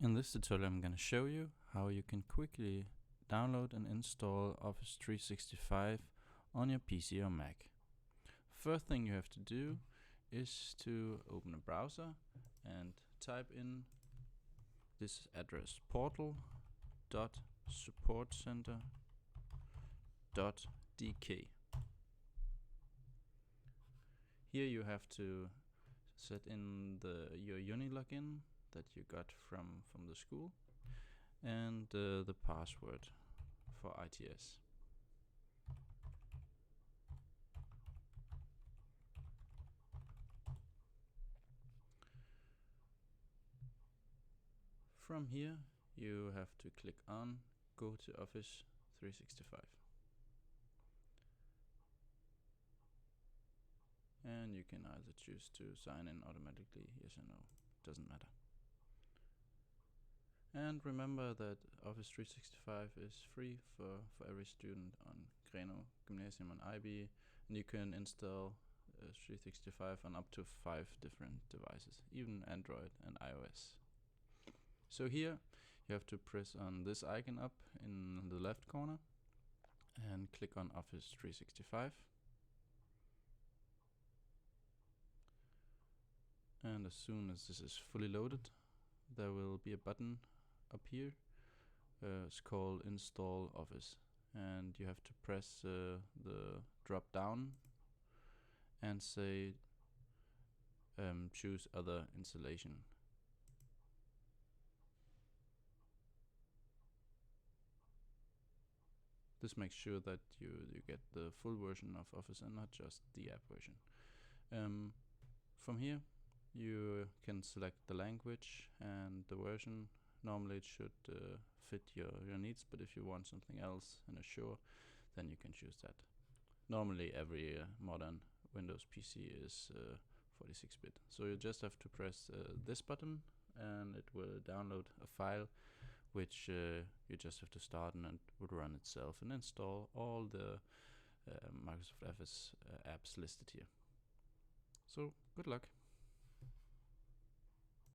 In this tutorial I'm going to show you how you can quickly download and install Office 365 on your PC or Mac. First thing you have to do is to open a browser and type in this address: portal.supportcenter.dk. Here you have to set in your uni login that you got from the school and the password for ITS. From here you have to click on Go to Office 365, and you can either choose to sign in automatically, yes or no, doesn't matter. And remember that Office 365 is free for every student on Grenaa Gymnasium on IB, and you can install 365 on up to 5 different devices, even Android and iOS. So here you have to press on this icon up in the left corner and click on Office 365. And as soon as this is fully loaded, there will be a button up here. It's called Install Office, and you have to press the drop down and say choose other installation. This makes sure that you get the full version of Office and not just the app version. From here you can select the language and the version. Normally it should fit your needs, but if you want something else and assure, then you can choose that. Normally every modern Windows PC is 46-bit. So you just have to press this button and it will download a file which you just have to start, and it would run itself and install all the Microsoft Office apps listed here. So good luck.